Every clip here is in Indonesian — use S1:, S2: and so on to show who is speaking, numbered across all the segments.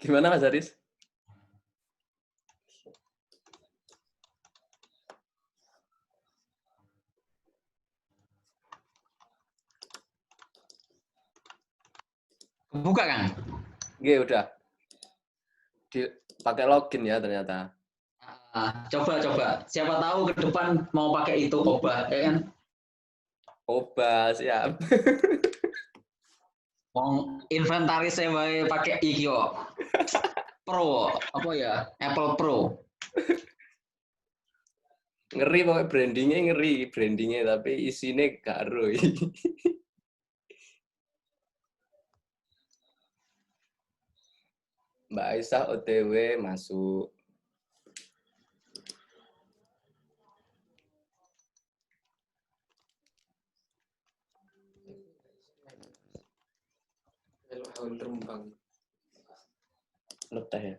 S1: Gimana Mas Haris?
S2: Buka kan?
S1: Oke, udah. Pakai login ya ternyata.
S2: Coba. Siapa tahu ke depan mau pakai itu Oba, ya kan?
S1: Oba, siap.
S2: Mau inventaris saya pakai Ikio Pro, apa ya? Apple Pro.
S1: Ngeri pokoknya brandingnya tapi isinya gak ero. Mbak Aisyah OTW masuk. Letih ya.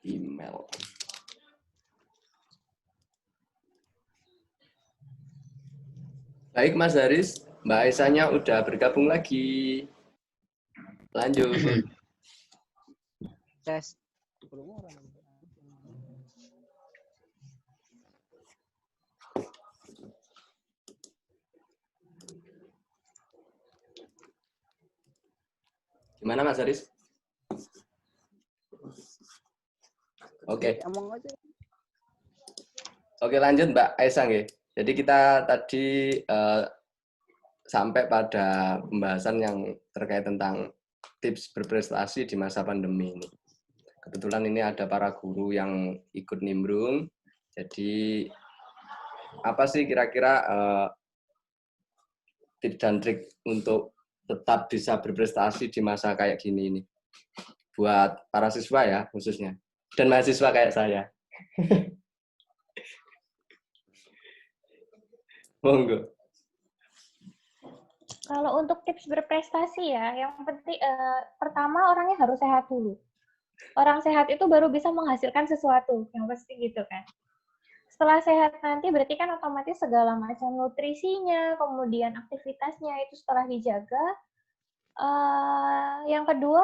S1: Email. Baik Mas Haris, Mbak Aisyahnya udah bergabung lagi. Lanjut.
S3: Tes.
S1: Gimana Mas Haris? Oke. Oke lanjut Mbak Aisyah nggih. Jadi kita tadi sampai pada pembahasan yang terkait tentang tips berprestasi di masa pandemi ini. Kebetulan ini ada para guru yang ikut nimbrung. Jadi apa sih kira-kira tips dan trik untuk tetap bisa berprestasi di masa kayak gini ini? Buat para siswa ya khususnya. Dan mahasiswa kayak saya. Monggo.
S4: Kalau untuk tips berprestasi ya, yang penting pertama orangnya harus sehat dulu. Orang sehat itu baru bisa menghasilkan sesuatu, yang pasti gitu kan. Setelah sehat nanti berarti kan otomatis segala macam nutrisinya, kemudian aktivitasnya itu setelah dijaga. Yang kedua,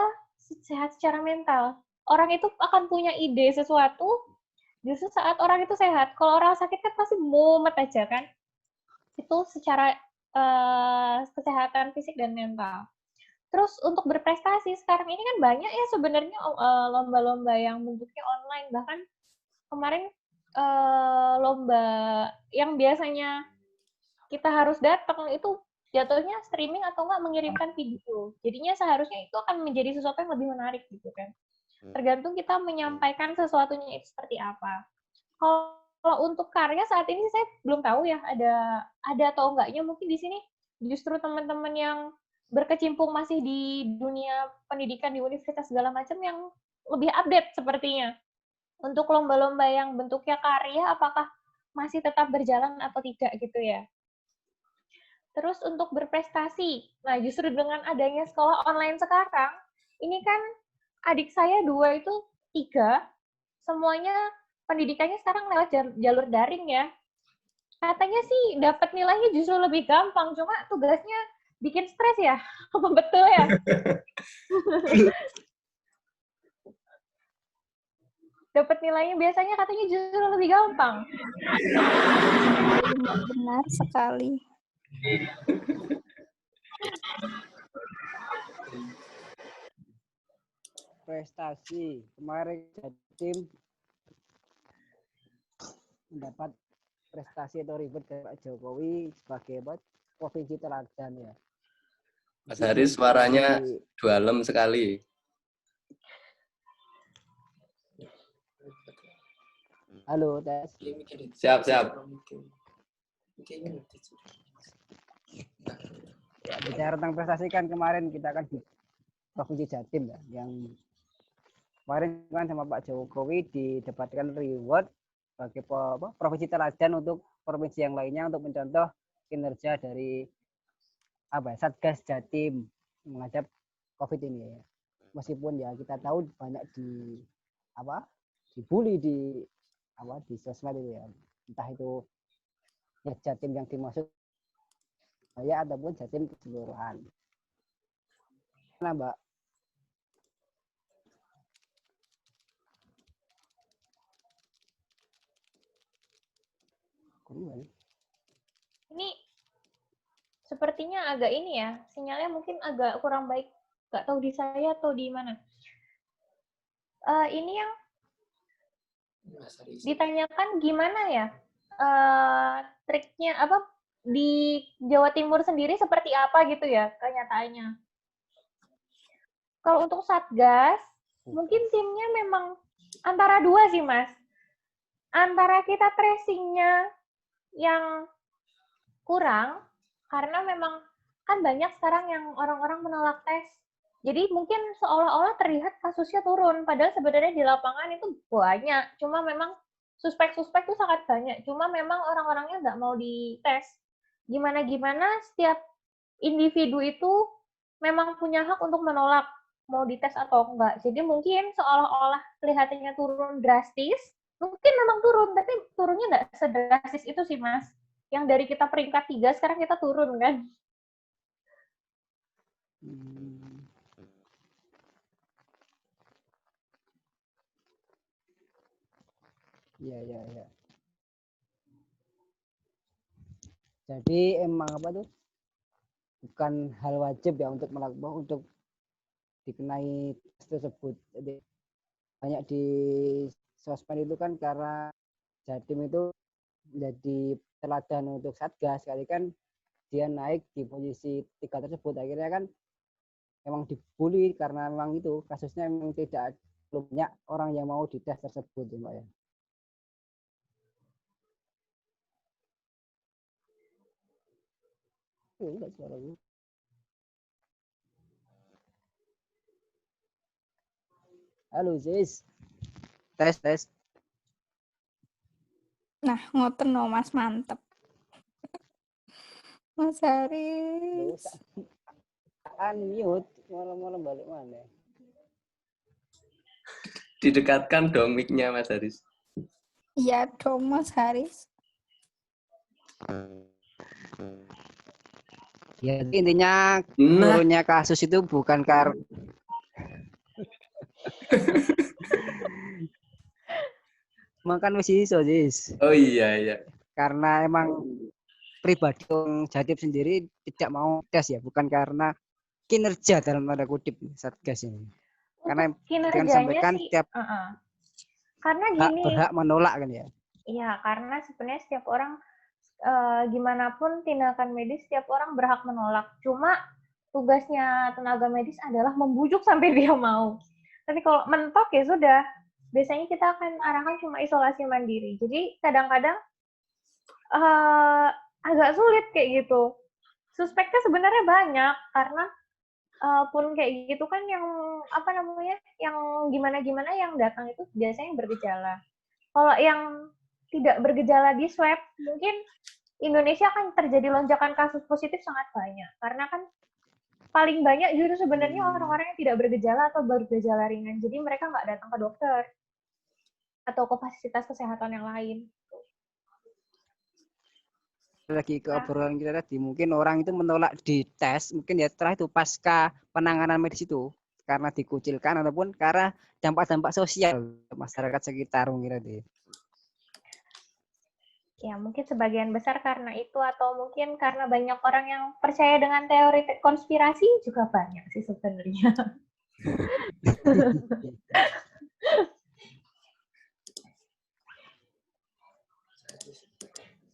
S4: sehat secara mental. Orang itu akan punya ide sesuatu justru saat orang itu sehat. Kalau orang sakit kan pasti mumet aja kan. Itu secara kesehatan fisik dan mental. Terus untuk berprestasi sekarang ini kan banyak ya sebenarnya lomba-lomba yang bentuknya online. Bahkan kemarin lomba yang biasanya kita harus datang itu jatuhnya streaming atau enggak mengirimkan video. Jadinya seharusnya itu akan menjadi sesuatu yang lebih menarik gitu kan. Tergantung kita menyampaikan sesuatunya itu seperti apa. Kalau untuk karya saat ini saya belum tahu ya ada atau enggaknya, mungkin di sini justru teman-teman yang berkecimpung masih di dunia pendidikan di universitas segala macam yang lebih update sepertinya. Untuk lomba-lomba yang bentuknya karya apakah masih tetap berjalan atau tidak gitu ya. Terus untuk berprestasi, nah justru dengan adanya sekolah online sekarang, ini kan adik saya 2 itu 3, semuanya pendidikannya sekarang lewat jalur daring ya. Katanya sih dapat nilainya justru lebih gampang, cuma tugasnya bikin stres ya. Apa betul ya? Dapat nilainya biasanya katanya justru lebih gampang.
S5: Benar sekali.
S3: Prestasi kemarin tim mendapat prestasi atau reward dari Pak Jokowi sebagai provinsi teladan ya.
S1: Mas Haris suaranya dualem sekali.
S3: Halo, tes.
S1: Siap.
S3: Ya, bicara tentang prestasi kan kemarin kita kan di Provinsi Jatim ya, yang kemarin kan sama Pak Jokowi didapatkan reward sebagai provinsi teladan untuk provinsi yang lainnya untuk mencontoh kinerja dari Satgas Jatim menghadap COVID ini ya. Meskipun ya kita tahu banyak dibully di sosmed itu ya. Entah itu ya Jatim yang dimaksud ya ataupun Jatim keseluruhan. Nah, Mbak.
S4: Ini sepertinya agak ini ya, sinyalnya mungkin agak kurang baik. Nggak tahu di saya atau di mana. Ini yang ditanyakan gimana ya triknya apa di Jawa Timur sendiri seperti apa gitu ya kenyataannya. Kalau untuk Satgas, mungkin timnya memang antara dua sih, Mas. Antara kita tracing-nya yang kurang, karena memang kan banyak sekarang yang orang-orang menolak tes. Jadi mungkin seolah-olah terlihat kasusnya turun, padahal sebenarnya di lapangan itu banyak. Cuma memang suspek-suspek itu sangat banyak. Cuma memang orang-orangnya nggak mau dites. Gimana-gimana setiap individu itu memang punya hak untuk menolak mau dites atau enggak. Jadi mungkin seolah-olah kelihatannya turun drastis, mungkin memang turun, tapi turunnya nggak sedrastis itu sih, Mas. Yang dari kita peringkat 3, sekarang kita turun, kan?
S3: Iya. Jadi emang bukan hal wajib ya untuk dikenai tes tersebut. Jadi banyak di sosmed itu kan karena Jatim itu menjadi teladan untuk Satgas, kali kan dia naik di posisi 3 tersebut, akhirnya kan memang dibully karena memang itu kasusnya memang tidak banyak orang yang mau dites tersebut ya, Mbak ya. Enggak suara gue. Halo Zis. Tes.
S5: Nah, ngoten no Mas, mantep. Mas Haris.
S3: Unmute, malam-malam balik mana?
S1: Didekatkan dong mic-nya Mas Haris.
S5: Iya dong Mas Haris.
S3: Ya, intinya turunnya kasus itu bukan karena makan wis iso, Jis.
S1: Oh iya.
S3: Karena emang pribadi Jatim sendiri tidak mau tes ya, bukan karena kinerja dalam tanda kutip Satgas ini. Karena
S4: kinerjanya
S3: sampaikan
S4: sih,
S3: tiap
S4: karena gini,
S3: berhak menolak kan ya.
S4: Iya, karena sebenarnya setiap orang gimana pun tindakan medis setiap orang berhak menolak. Cuma tugasnya tenaga medis adalah membujuk sampai dia mau. Tapi kalau mentok ya sudah. Biasanya kita akan arahkan cuma isolasi mandiri. Jadi kadang-kadang agak sulit kayak gitu. Suspeknya sebenarnya banyak karena pun kayak gitu kan yang yang gimana-gimana yang datang itu biasanya bergejala. Kalau yang tidak bergejala di swab, mungkin Indonesia akan terjadi lonjakan kasus positif sangat banyak. Karena kan paling banyak justru sebenarnya orang-orang yang tidak bergejala atau bergejala ringan. Jadi mereka nggak datang ke dokter atau ke fasilitas kesehatan yang lain.
S3: Lagi ke obrolan kita tadi, mungkin orang itu menolak dites, mungkin ya setelah itu pasca penanganan medis itu karena dikucilkan ataupun karena dampak-dampak sosial masyarakat sekitar mungkin tadi.
S4: Ya, mungkin sebagian besar karena itu atau mungkin karena banyak orang yang percaya dengan teori konspirasi juga banyak sih sebenarnya.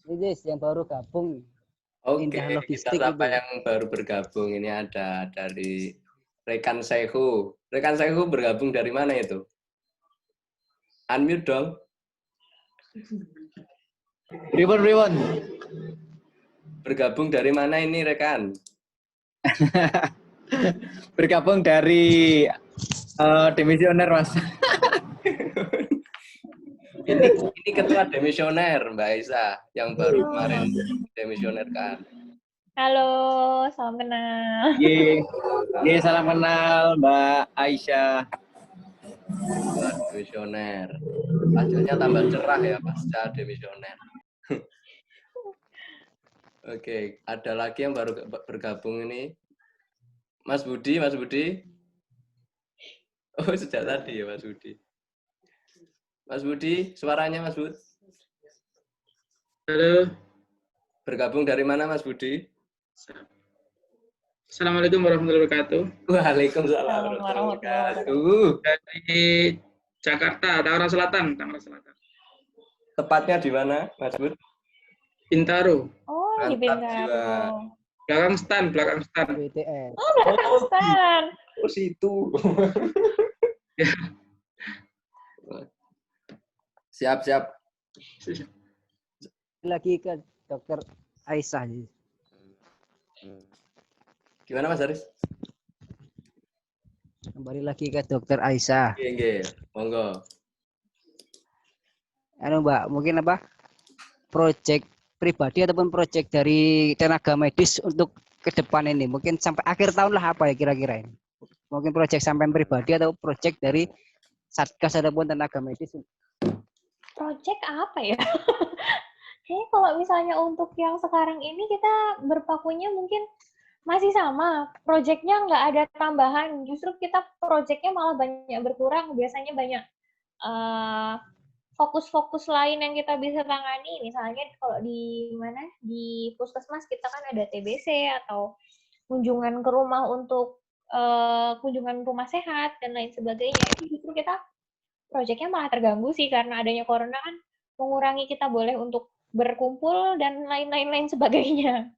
S3: Ini yang baru gabung.
S1: Oke, kita sapa yang baru bergabung. Ini ada dari Rekan Sehu. Rekan Sehu bergabung dari mana itu? Unmute dong.
S6: Ribbon.
S1: Bergabung dari mana ini, Rekan?
S6: Bergabung dari Demisioner, Mas.
S1: Ini ketua demisioner Mbak Aisyah yang baru kemarin demisioner kan.
S4: Halo, salam kenal.
S6: Salam kenal Mbak Aisyah.
S1: Ketua demisioner. Wajahnya tambah cerah ya pasca demisioner. Oke, ada lagi yang baru bergabung ini. Mas Budi. Oh, sejak tadi ya Mas Budi. Mas Budi, suaranya Mas Bud.
S7: Halo.
S1: Bergabung dari mana Mas Budi?
S7: Assalamualaikum warahmatullahi wabarakatuh.
S1: Waalaikumsalam warahmatullahi wabarakatuh.
S7: Dari Jakarta, Tangerang Selatan.
S1: Tepatnya di mana, Mas Bud?
S7: Bintaro.
S4: Oh, di
S1: Mantap
S4: Bintaro.
S1: jiwa.
S7: Belakang stand.
S3: BTS.
S4: Oh, belakang stan.
S1: Oh, situ. Siap.
S3: Lagi ke Dokter Aisyah.
S1: Gimana Mas Haris?
S3: Kembali lagi ke Dokter Aisyah.
S1: Nggih, monggo.
S3: Mbak, mungkin proyek pribadi ataupun proyek dari tenaga medis untuk ke depan ini, mungkin sampai akhir tahun lah apa ya kira-kira ini? Mungkin proyek sampai pribadi atau proyek dari Satgas ataupun tenaga medis.
S4: Project apa ya? Kayaknya kalau misalnya untuk yang sekarang ini kita berpakunya mungkin masih sama. Projectnya nggak ada tambahan. Justru kita projectnya malah banyak berkurang. Biasanya banyak fokus-fokus lain yang kita bisa tangani. Misalnya kalau di mana di puskesmas kita kan ada TBC atau kunjungan ke rumah untuk kunjungan rumah sehat dan lain sebagainya. Itu justru kita proyeknya malah terganggu sih karena adanya corona kan mengurangi kita boleh untuk berkumpul dan lain-lain sebagainya.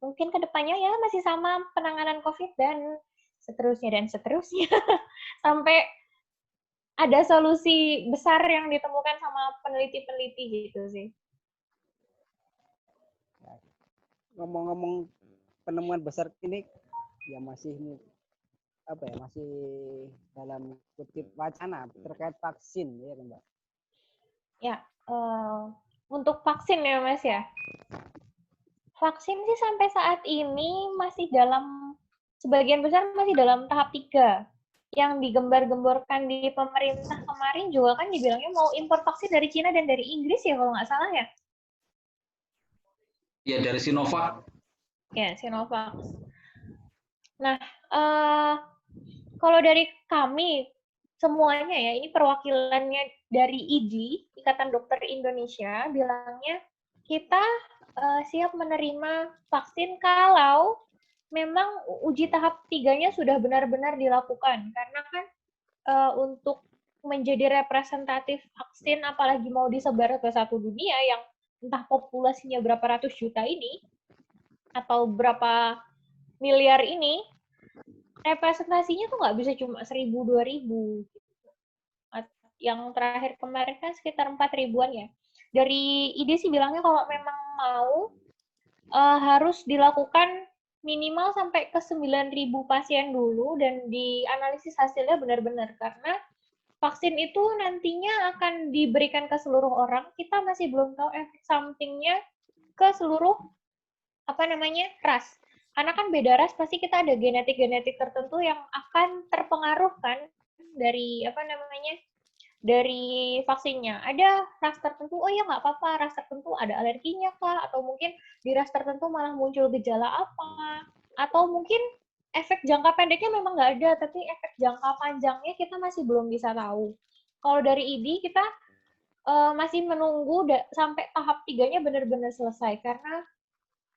S4: Mungkin kedepannya ya masih sama penanganan COVID dan seterusnya sampai ada solusi besar yang ditemukan sama peneliti-peneliti gitu sih.
S3: Ngomong-ngomong penemuan besar ini ya masih masih dalam kutip wacana terkait vaksin ya kan Mbak?
S4: Ya, untuk vaksin ya Mas ya. Vaksin sih sampai saat ini masih sebagian besar masih dalam tahap 3. Yang digembar-gemborkan di pemerintah kemarin juga kan dibilangnya mau impor vaksin dari Cina dan dari Inggris ya kalau nggak salah ya.
S2: Ya, dari Sinovac.
S4: Ya, Sinovac. Nah, kalau dari kami semuanya ya, ini perwakilannya dari IDI, Ikatan Dokter Indonesia, bilangnya kita siap menerima vaksin kalau memang uji tahap 3-nya sudah benar-benar dilakukan. Karena kan untuk menjadi representatif vaksin, apalagi mau disebar ke satu dunia yang entah populasinya berapa ratus juta ini, atau berapa miliar ini, representasinya tuh nggak bisa cuma 1.000-2.000. Yang terakhir kemarin kan sekitar 4.000-an ya. Dari ide sih bilangnya kalau memang mau harus dilakukan minimal sampai ke 9.000 pasien dulu dan dianalisis hasilnya benar-benar karena vaksin itu nantinya akan diberikan ke seluruh orang. Kita masih belum tahu efek sampingnya ke seluruh ras. Karena kan beda ras pasti kita ada genetik-genetik tertentu yang akan terpengaruh kan dari dari vaksinnya. Ada ras tertentu, oh ya nggak apa-apa, ras tertentu ada alerginya kah? Atau mungkin di ras tertentu malah muncul gejala apa? Atau mungkin efek jangka pendeknya memang nggak ada, tapi efek jangka panjangnya kita masih belum bisa tahu. Kalau dari IDI kita masih menunggu sampai tahap 3-nya benar-benar selesai. Karena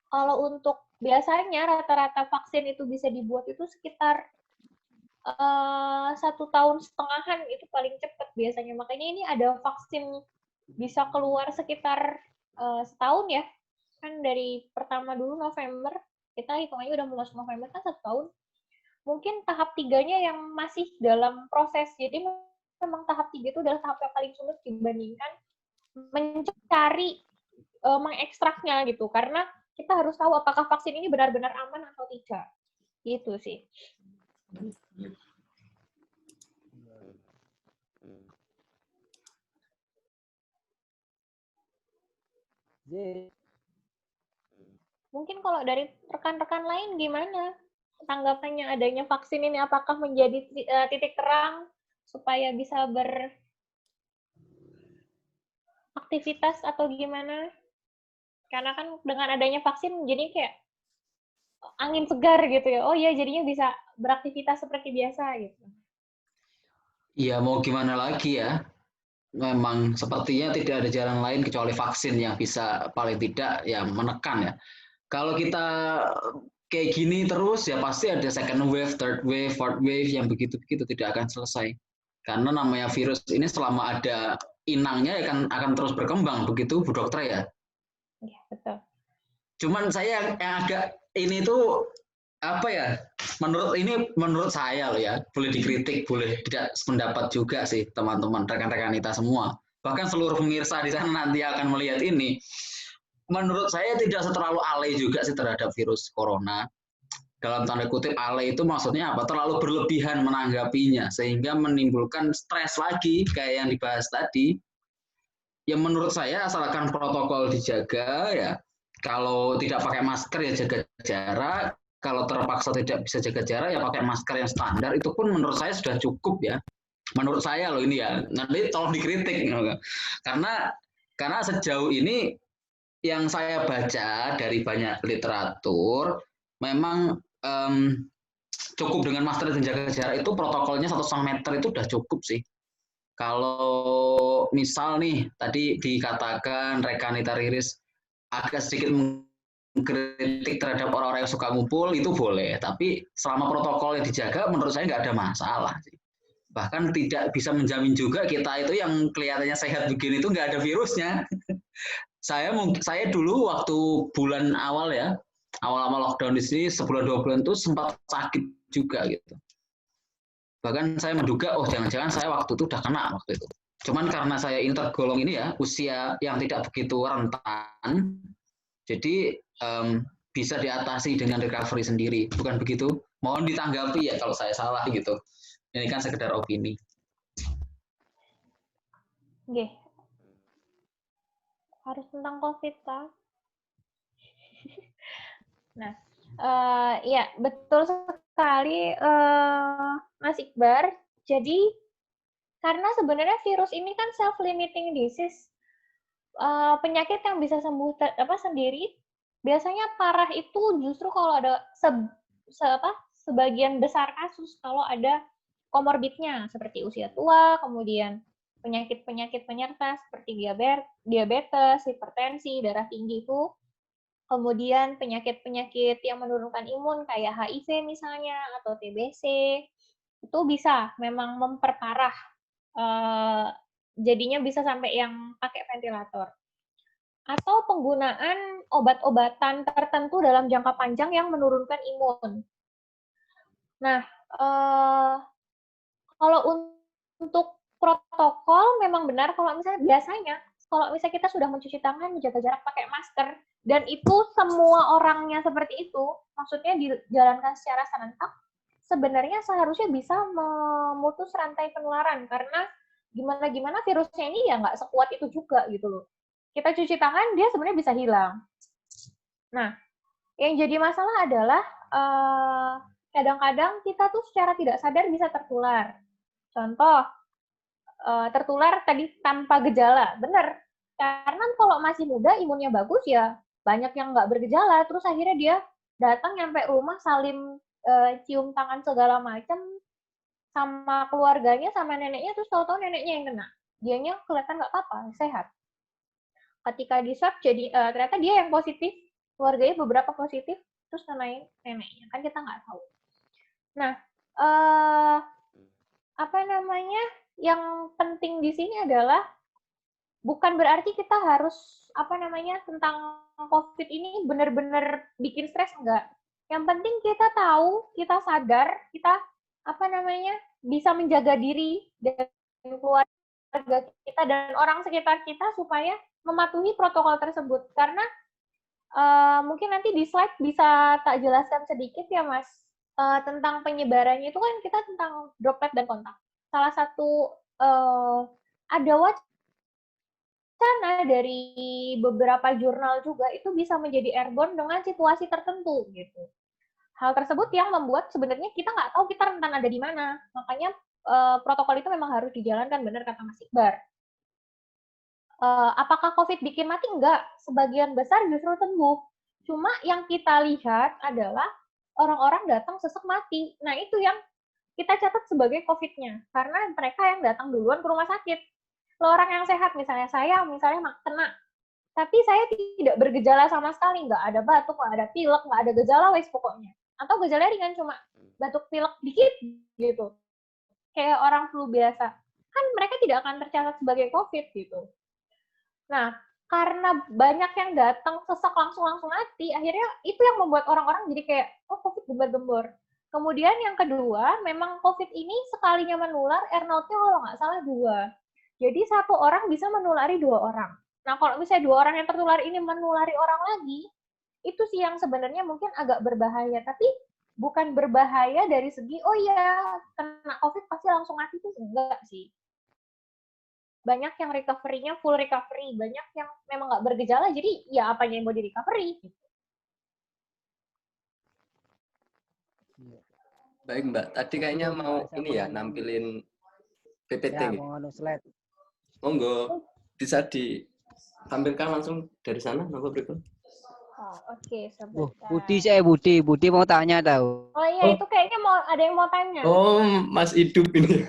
S4: kalau untuk biasanya rata-rata vaksin itu bisa dibuat itu sekitar 1,5 tahun itu paling cepat biasanya. Makanya ini ada vaksin bisa keluar sekitar setahun ya. Kan dari pertama dulu November, kita hitungannya udah mau masuk November kan 1 tahun. Mungkin tahap 3-nya yang masih dalam proses. Jadi memang tahap 3 itu adalah tahap yang paling sulit dibandingkan mencari mengekstraknya gitu. Karena kita harus tahu apakah vaksin ini benar-benar aman atau tidak. Gitu sih.
S3: Jadi,
S4: Mungkin kalau dari rekan-rekan lain gimana tanggapannya adanya vaksin ini? Apakah menjadi titik terang supaya bisa beraktivitas atau gimana? Karena kan dengan adanya vaksin jadi kayak angin segar gitu ya. Oh iya, jadinya bisa beraktivitas seperti biasa gitu.
S2: Iya, mau gimana lagi ya? Memang sepertinya tidak ada jalan lain kecuali vaksin yang bisa paling tidak ya menekan ya. Kalau kita kayak gini terus ya pasti ada second wave, third wave, fourth wave yang begitu-begitu tidak akan selesai. Karena namanya virus ini selama ada inangnya akan terus berkembang begitu Bu Dokter ya.
S4: Iya, betul.
S2: Cuman saya yang agak ini tuh apa ya? Menurut saya loh ya, boleh dikritik, boleh tidak sependapat juga sih teman-teman rekan-rekan kita semua. Bahkan seluruh pemirsa di sana nanti akan melihat ini. Menurut saya tidak terlalu alay juga sih terhadap virus corona. Dalam tanda kutip alay itu maksudnya apa? Terlalu berlebihan menanggapinya sehingga menimbulkan stres lagi kayak yang dibahas tadi. Ya menurut saya asalkan protokol dijaga ya. Kalau tidak pakai masker ya jaga jarak. Kalau terpaksa tidak bisa jaga jarak ya pakai masker yang standar. Itu pun menurut saya sudah cukup ya. Menurut saya loh ini ya. Nanti tolong dikritik. Karena sejauh ini yang saya baca dari banyak literatur memang cukup dengan masker dan jaga jarak itu protokolnya 1,5 meter itu udah cukup sih. Kalau misal nih tadi dikatakan Rekanita Riris agak sedikit mengkritik terhadap orang-orang yang suka ngumpul itu boleh, tapi selama protokolnya dijaga menurut saya nggak ada masalah sih. Bahkan tidak bisa menjamin juga kita itu yang kelihatannya sehat begini itu nggak ada virusnya. Saya dulu waktu bulan awal ya, awal-awal lockdown di sini sebulan 2 bulan itu sempat sakit juga gitu. Bahkan saya menduga, oh jangan-jangan saya waktu itu udah kena waktu itu. Cuman karena saya ini tergolong ini ya, usia yang tidak begitu rentan, jadi bisa diatasi dengan recovery sendiri. Bukan begitu? Mohon ditanggapi ya kalau saya salah gitu. Ini kan sekedar opini.
S4: Oke. Harus tentang COVID kah? Nah, ya betul sekali Mas Iqbar. Jadi karena sebenarnya virus ini kan self-limiting disease, penyakit yang bisa sembuh sendiri. Biasanya parah itu justru kalau ada sebagian besar kasus kalau ada komorbidnya seperti usia tua, kemudian penyakit-penyakit penyerta seperti diabetes, hipertensi, darah tinggi itu, kemudian penyakit-penyakit yang menurunkan imun kayak HIV misalnya atau TBC, itu bisa memang memperparah, jadinya bisa sampai yang pakai ventilator. Atau penggunaan obat-obatan tertentu dalam jangka panjang yang menurunkan imun. Nah, kalau untuk protokol memang benar kalau misalnya biasanya kalau misalnya kita sudah mencuci tangan, menjaga jarak, pakai masker, dan itu semua orangnya seperti itu, maksudnya dijalankan secara serentak, sebenarnya seharusnya bisa memutus rantai penularan karena gimana-gimana virusnya ini ya nggak sekuat itu juga gitu loh. Kita cuci tangan, dia sebenarnya bisa hilang. Nah, yang jadi masalah adalah kadang-kadang kita tuh secara tidak sadar bisa tertular. Contoh, tertular tadi tanpa gejala, benar. Karena kalau masih muda, imunnya bagus ya, banyak yang nggak bergejala, terus akhirnya dia datang nyampe rumah salim cium tangan segala macam sama keluarganya, sama neneknya, terus tahu-tahu neneknya yang kena. Dianya kelihatan nggak apa-apa, sehat. Ketika di swab, jadi ternyata dia yang positif, keluarganya beberapa positif, terus kenain neneknya, kan kita nggak tahu. Nah, yang penting di sini adalah bukan berarti kita harus tentang COVID ini benar-benar bikin stres, enggak. Yang penting kita tahu, kita sadar, kita bisa menjaga diri dan keluarga kita dan orang sekitar kita supaya mematuhi protokol tersebut. Karena mungkin nanti di slide bisa tak jelaskan sedikit ya Mas, tentang penyebarannya itu kan kita tentang droplet dan kontak. Salah satu ada wacana sana dari beberapa jurnal juga itu bisa menjadi airborne dengan situasi tertentu gitu. Hal tersebut yang membuat sebenarnya kita nggak tahu kita rentan ada di mana. Makanya protokol itu memang harus dijalankan, benar kata Mas Iqbar. Apakah COVID bikin mati? Enggak. Sebagian besar justru sembuh. Cuma yang kita lihat adalah orang-orang datang sesek mati. Nah, itu yang kita catat sebagai COVID-nya. Karena mereka yang datang duluan ke rumah sakit. Kalau orang yang sehat, misalnya saya, kena. Tapi saya tidak bergejala sama sekali. Nggak ada batuk, nggak ada pilek, nggak ada gejala wes pokoknya. Atau gejala ringan cuma batuk pilek dikit gitu. Kayak orang flu biasa. Kan mereka tidak akan tercatat sebagai COVID gitu. Nah, karena banyak yang datang sesek langsung mati, akhirnya itu yang membuat orang-orang jadi kayak, oh COVID gembar-gembor. Kemudian yang kedua, memang COVID ini sekalinya menular, R0-nya kalau nggak salah 2. Jadi satu orang bisa menulari 2 orang. Nah, kalau misalnya 2 orang yang tertular ini menulari orang lagi, itu sih yang sebenarnya mungkin agak berbahaya. Tapi bukan berbahaya dari segi, oh ya, kena COVID pasti langsung mati, itu enggak sih. Banyak yang recovery-nya full recovery, banyak yang memang nggak bergejala, jadi ya apanya yang mau di recovery.
S1: Baik Mbak, tadi kayaknya
S3: Itu,
S1: mau
S3: Mbak,
S1: ini ya, nampilin PPT
S3: ya,
S1: gitu.
S3: mau nganu slide.
S1: Monggo, bisa ditampilkan langsung dari sana, monggo berikut.
S4: Oh, oke, sebentar.
S3: Budi mau tanya tahu.
S4: Oh iya, itu kayaknya ada yang mau tanya.
S1: Oh, Mas Hidup ini.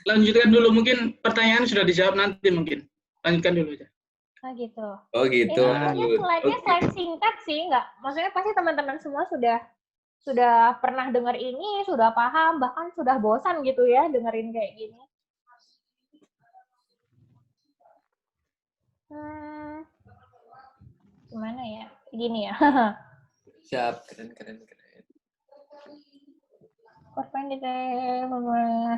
S7: Lanjutkan dulu, mungkin pertanyaan sudah dijawab nanti mungkin. Lanjutkan dulu aja.
S4: Oh gitu.
S1: Oh gitu.
S4: Ini kayaknya slide-nya slide singkat sih, nggak? Maksudnya pasti teman-teman semua sudah pernah dengar ini, sudah paham, bahkan sudah bosan gitu ya dengerin kayak gini. Gimana ya? Gini ya.
S1: Siap, keren.
S4: Korban deh, Mama.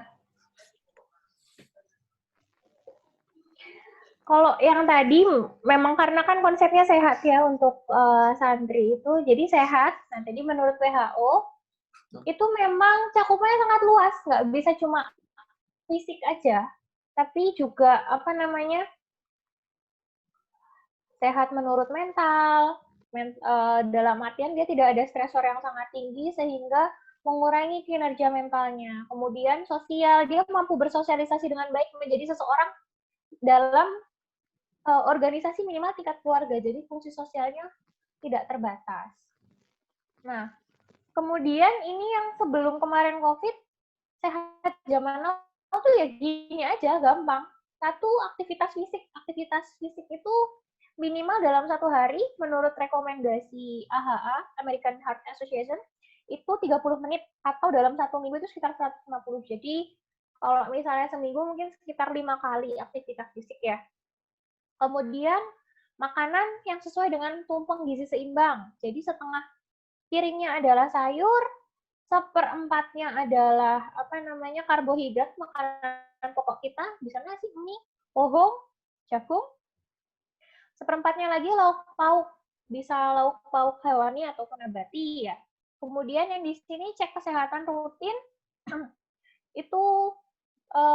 S4: Kalau yang tadi memang karena kan konsepnya sehat ya untuk santri itu, jadi sehat. Nah tadi menurut WHO itu memang cakupannya sangat luas, nggak bisa cuma fisik aja, tapi juga sehat menurut mental. Dalam artian dia tidak ada stresor yang sangat tinggi sehingga mengurangi kinerja mentalnya. Kemudian sosial, dia mampu bersosialisasi dengan baik menjadi seseorang dalam organisasi minimal tingkat keluarga, jadi fungsi sosialnya tidak terbatas. Nah, kemudian ini yang sebelum kemarin COVID, sehat zaman now tuh ya gini aja, gampang. Satu, aktivitas fisik itu minimal dalam 1 hari, menurut rekomendasi AHA, American Heart Association, itu 30 menit, atau dalam 1 minggu itu sekitar 150. Jadi, kalau misalnya seminggu mungkin sekitar 5 kali aktivitas fisik ya. Kemudian makanan yang sesuai dengan tumpeng gizi seimbang. Jadi setengah piringnya adalah sayur, 1/4-nya adalah karbohidrat, makanan pokok kita, bisa nasi, mie, pohong, jagung. 1/4-nya lagi lauk pauk, bisa lauk pauk hewani ataupun nabati ya. Kemudian yang di sini cek kesehatan rutin, itu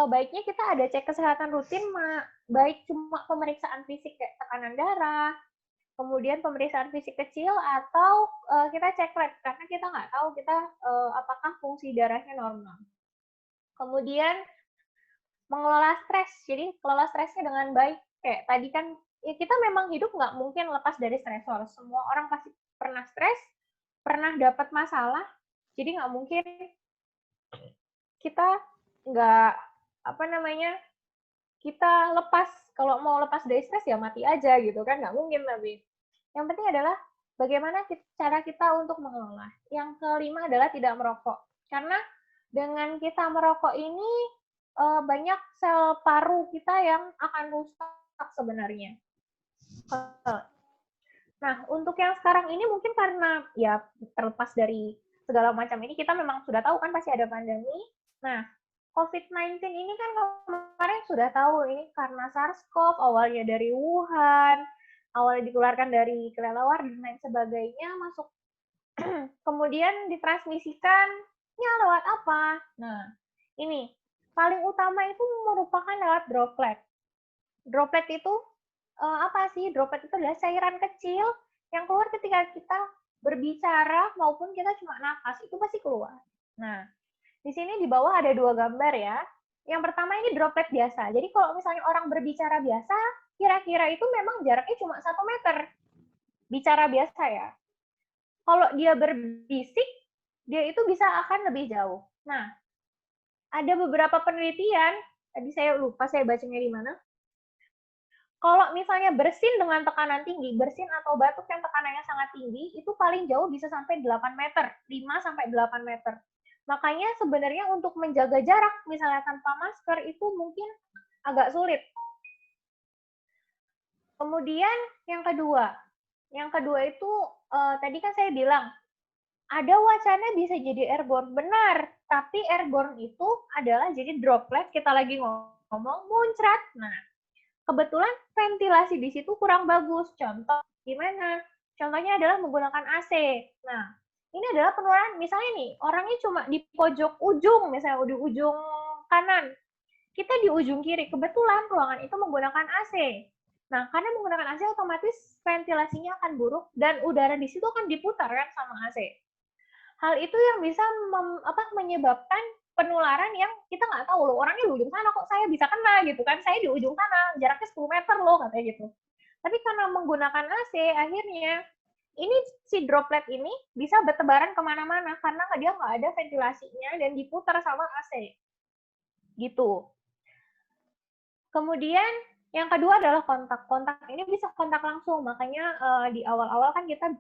S4: baiknya kita ada cek kesehatan rutin, baik cuma pemeriksaan fisik kayak tekanan darah, kemudian pemeriksaan fisik kecil, atau kita cek lab karena kita nggak tahu kita apakah fungsi darahnya normal. Kemudian mengelola stres, jadi kelola stresnya dengan baik. Kayak tadi kan, ya kita memang hidup nggak mungkin lepas dari stresor. Semua orang pasti pernah stres, pernah dapat masalah, jadi nggak mungkin kita nggak kita lepas. Kalau mau lepas dari stres ya mati aja gitu kan, nggak mungkin. Tapi yang penting adalah bagaimana cara kita untuk mengelola. Yang kelima adalah tidak merokok, karena dengan kita merokok ini banyak sel paru kita yang akan rusak sebenarnya. Nah, untuk yang sekarang ini mungkin karena ya terlepas dari segala macam ini, kita memang sudah tahu kan pasti ada pandemi. Nah, COVID-19 ini kan kemarin sudah tahu ini karena SARS-CoV, awalnya dari Wuhan, awalnya dikeluarkan dari kelelawar dan lain sebagainya, masuk kemudian ditransmisikannya lewat apa? Nah, ini paling utama itu merupakan lewat droplet. Droplet itu apa sih? Droplet itu adalah cairan kecil yang keluar ketika kita berbicara maupun kita cuma napas, itu pasti keluar. Nah, di sini di bawah ada 2 gambar ya. Yang pertama ini droplet biasa. Jadi kalau misalnya orang berbicara biasa, kira-kira itu memang jaraknya cuma 1 meter. Bicara biasa ya. Kalau dia berbisik, dia itu bisa akan lebih jauh. Nah, ada beberapa penelitian, tadi saya lupa saya bacanya di mana. Kalau misalnya bersin dengan tekanan tinggi, bersin atau batuk yang tekanannya sangat tinggi, itu paling jauh bisa sampai 8 meter, 5 sampai 8 meter. Makanya sebenarnya untuk menjaga jarak, misalnya tanpa masker, itu mungkin agak sulit. Kemudian yang kedua itu tadi kan saya bilang, ada wacana bisa jadi airborne. Benar, tapi airborne itu adalah jadi droplet, kita lagi ngomong, muncrat. Nah, kebetulan ventilasi di situ kurang bagus. Contoh gimana? Contohnya adalah menggunakan AC. Nah, ini adalah penularan, misalnya nih, orangnya cuma di pojok ujung, misalnya di ujung kanan. Kita di ujung kiri, kebetulan ruangan itu menggunakan AC. Nah, karena menggunakan AC otomatis ventilasinya akan buruk dan udara di situ akan diputar kan sama AC. Hal itu yang bisa menyebabkan penularan yang kita nggak tahu loh, orangnya di ujung sana kok saya bisa kena gitu kan, saya di ujung sana, jaraknya 10 meter loh katanya gitu. Tapi karena menggunakan AC, akhirnya ini si droplet ini bisa bertebaran kemana-mana karena dia nggak ada ventilasinya dan diputar sama AC. Gitu. Kemudian yang kedua adalah kontak. Kontak ini bisa kontak langsung, makanya di awal-awal kan kita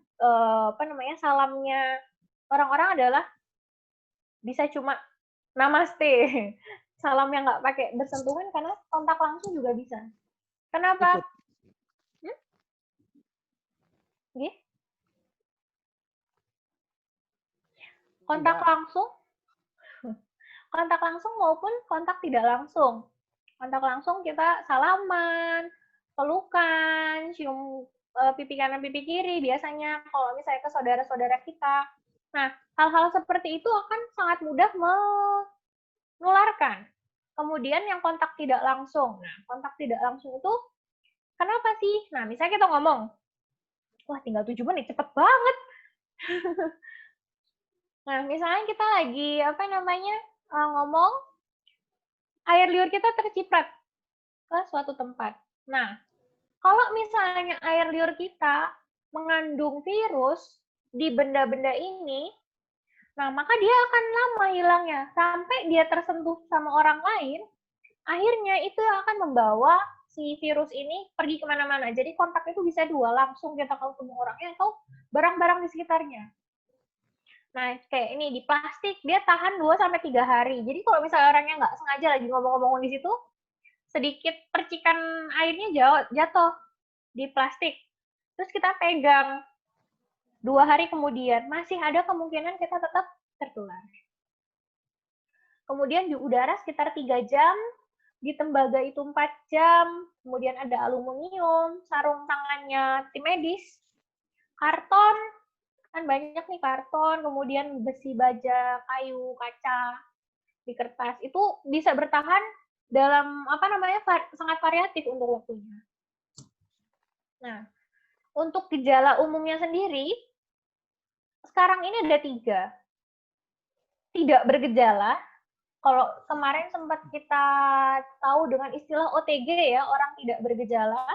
S4: salamnya orang-orang adalah bisa cuma namaste. Salam yang nggak pakai bersentuhan karena kontak langsung juga bisa. Kenapa? Kontak langsung maupun kontak tidak langsung. Kontak langsung kita salaman, pelukan, cium pipi kanan pipi kiri biasanya kalau misalnya ke saudara-saudara kita. Nah, hal-hal seperti itu akan sangat mudah menularkan. Kemudian yang kontak tidak langsung. Nah, kontak tidak langsung itu kenapa sih? Nah, misalnya kita ngomong, wah tinggal 7 menit, cepet banget. Nah, misalnya kita lagi ngomong, air liur kita terciprat ke suatu tempat. Nah, kalau misalnya air liur kita mengandung virus di benda-benda ini, nah maka dia akan lama hilangnya sampai dia tersentuh sama orang lain. Akhirnya itu yang akan membawa si virus ini pergi kemana-mana. Jadi kontak itu bisa 2, langsung kita ketemu orangnya atau barang-barang di sekitarnya. Nah, kayak ini, di plastik, dia tahan 2-3 hari. Jadi kalau misalnya orangnya nggak sengaja lagi ngomong-ngomong di situ, sedikit percikan airnya jatuh di plastik. Terus kita pegang 2 hari kemudian, masih ada kemungkinan kita tetap tertular. Kemudian di udara sekitar 3 jam, di tembaga itu 4 jam, kemudian ada aluminium, sarung tangannya tim medis, karton, kan banyak nih karton, kemudian besi baja, kayu, kaca, di kertas, itu bisa bertahan dalam sangat variatif untuk waktunya. Nah, untuk gejala umumnya sendiri, sekarang ini ada 3. Tidak bergejala, kalau kemarin sempat kita tahu dengan istilah OTG ya, orang tidak bergejala,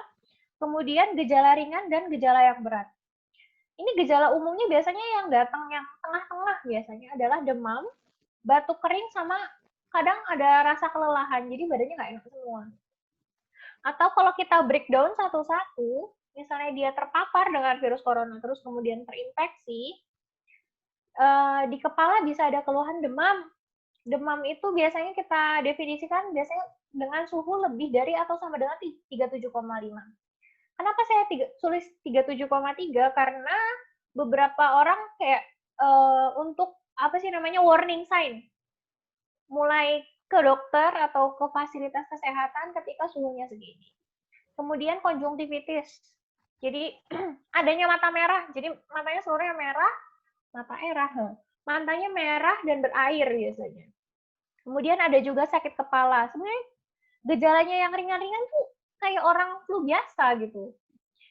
S4: kemudian gejala ringan dan gejala yang berat. Ini gejala umumnya biasanya yang datang yang tengah-tengah biasanya adalah demam, batuk kering, sama kadang ada rasa kelelahan, jadi badannya nggak enak semua. Atau kalau kita breakdown satu-satu, misalnya dia terpapar dengan virus corona terus kemudian terinfeksi, di kepala bisa ada keluhan demam. Demam itu biasanya kita definisikan biasanya dengan suhu lebih dari atau sama dengan 37,5. Kenapa saya tulis 37,3? Karena beberapa orang kayak untuk warning sign, mulai ke dokter atau ke fasilitas kesehatan ketika suhunya segini. Kemudian konjungtivitis, jadi adanya mata merah, jadi matanya seluruhnya merah, matanya merah dan berair biasanya. Kemudian ada juga sakit kepala. Sebenarnya gejalanya yang ringan-ringan tuh kayak orang flu biasa gitu.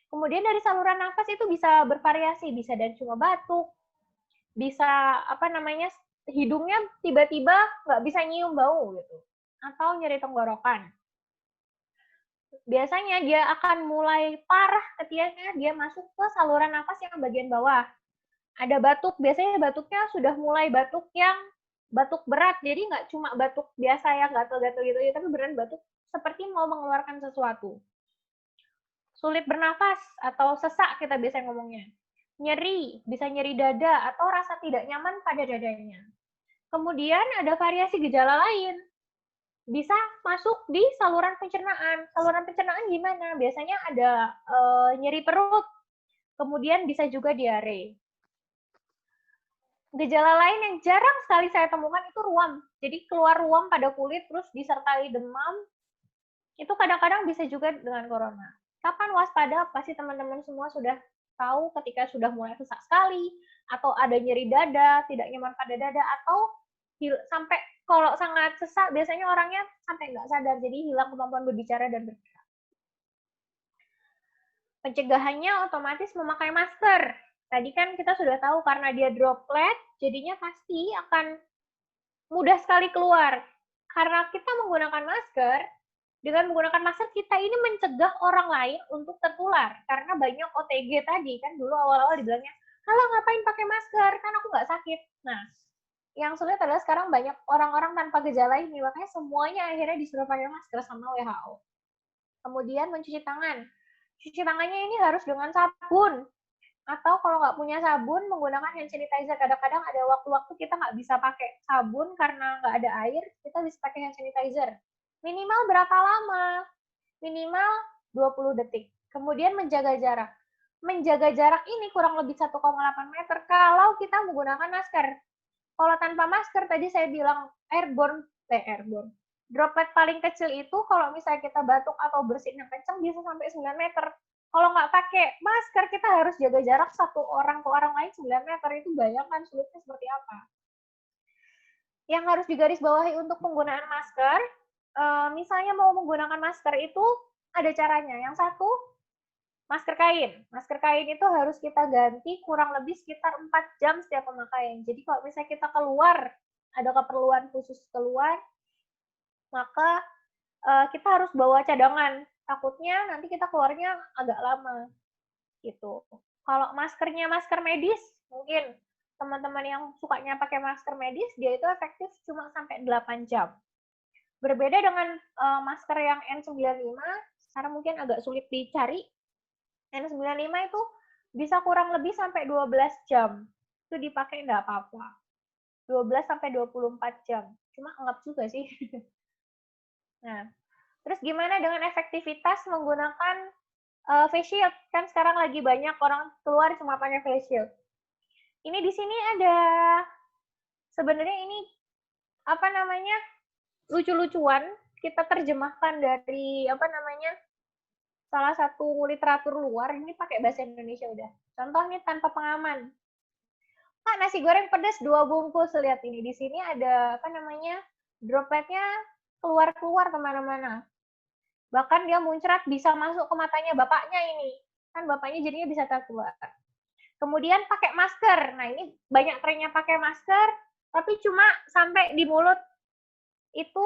S4: Kemudian dari saluran nafas itu bisa bervariasi, bisa dari cuma batuk, bisa hidungnya tiba-tiba nggak bisa nyium bau gitu, atau nyeri tenggorokan. Biasanya dia akan mulai parah ketika dia masuk ke saluran nafas yang bagian bawah. Ada batuk, biasanya batuknya sudah mulai batuk yang batuk berat, jadi nggak cuma batuk biasa yang gatel-gatel gitu ya, tapi beneran batuk seperti mau mengeluarkan sesuatu. Sulit bernafas atau sesak kita biasanya ngomongnya. Nyeri, bisa nyeri dada atau rasa tidak nyaman pada dadanya. Kemudian ada variasi gejala lain. Bisa masuk di saluran pencernaan. Saluran pencernaan gimana? Biasanya ada nyeri perut, kemudian bisa juga diare. Gejala lain yang jarang sekali saya temukan itu ruam. Jadi keluar ruam pada kulit terus disertai demam. Itu kadang-kadang bisa juga dengan corona. Kapan waspada? Pasti teman-teman semua sudah tahu ketika sudah mulai sesak sekali, atau ada nyeri dada, tidak nyaman pada dada, atau sampai kalau sangat sesak, biasanya orangnya sampai nggak sadar, jadi hilang kemampuan berbicara dan bergerak. Pencegahannya otomatis memakai masker. Tadi kan kita sudah tahu karena dia droplet, jadinya pasti akan mudah sekali keluar. Karena kita menggunakan masker, dengan menggunakan masker kita ini mencegah orang lain untuk tertular. Karena banyak OTG tadi, kan dulu awal-awal dibilangnya, "Halah ngapain pakai masker, kan aku nggak sakit." Nah, yang sulit adalah sekarang banyak orang-orang tanpa gejala ini, makanya semuanya akhirnya disuruh pakai masker sama WHO. Kemudian mencuci tangan. Cuci tangannya ini harus dengan sabun. Atau kalau nggak punya sabun, menggunakan hand sanitizer. Kadang-kadang ada waktu-waktu kita nggak bisa pakai sabun karena nggak ada air, kita bisa pakai hand sanitizer. Minimal berapa lama? Minimal 20 detik. Kemudian menjaga jarak. Menjaga jarak ini kurang lebih 1,8 meter kalau kita menggunakan masker. Kalau tanpa masker, tadi saya bilang airborne. Droplet paling kecil itu kalau misalnya kita batuk atau bersin yang kencang bisa sampai 9 meter. Kalau nggak pakai masker, kita harus jaga jarak satu orang ke orang lain 9 meter. Itu bayangkan sulitnya seperti apa. Yang harus digarisbawahi untuk penggunaan masker, misalnya mau menggunakan masker itu ada caranya. Yang satu, masker kain. Masker kain itu harus kita ganti kurang lebih sekitar 4 jam setiap pemakaian. Jadi kalau misalnya kita keluar, ada keperluan khusus keluar, maka kita harus bawa cadangan. Takutnya nanti kita keluarnya agak lama. Gitu. Kalau maskernya masker medis, mungkin teman-teman yang sukanya pakai masker medis, dia itu efektif cuma sampai 8 jam. Berbeda dengan masker yang N95, sekarang mungkin agak sulit dicari. N95 itu bisa kurang lebih sampai 12 jam. Itu dipakai nggak apa-apa. 12 sampai 24 jam. Cuma anggap juga sih. Nah, terus gimana dengan efektivitas menggunakan face shield? Kan sekarang lagi banyak orang keluar cuma pakai face shield. Ini di sini ada, sebenarnya ini lucu-lucuan, kita terjemahkan dari salah satu literatur luar, ini pakai bahasa Indonesia udah. Contoh nih, tanpa pengaman. Pak, nasi goreng pedas 2 bungkus, lihat ini di sini ada dropletnya keluar kemana-mana. Bahkan dia muncrat bisa masuk ke matanya bapaknya ini, kan bapaknya jadinya bisa tertular. Kemudian pakai masker. Nah, ini banyak trennya pakai masker, tapi cuma sampai di mulut. Itu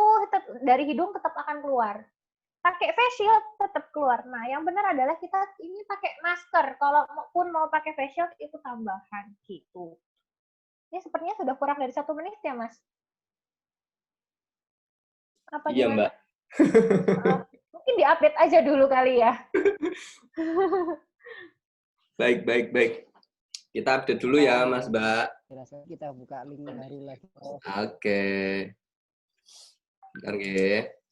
S4: dari hidung tetap akan keluar. Pakai face shield tetap keluar. Nah, yang benar adalah kita ini pakai masker. Kalau pun mau pakai face shield itu tambahan gitu. Ini sepertinya sudah kurang dari 1 menit ya, Mas? Apa
S1: Iya,
S4: gimana?
S1: Mbak.
S4: Mungkin diupdate aja dulu kali ya.
S1: Baik. Kita update dulu ya, Mas, Mbak.
S3: Kita buka link baru lagi.
S1: Oke. Bentar, nggih.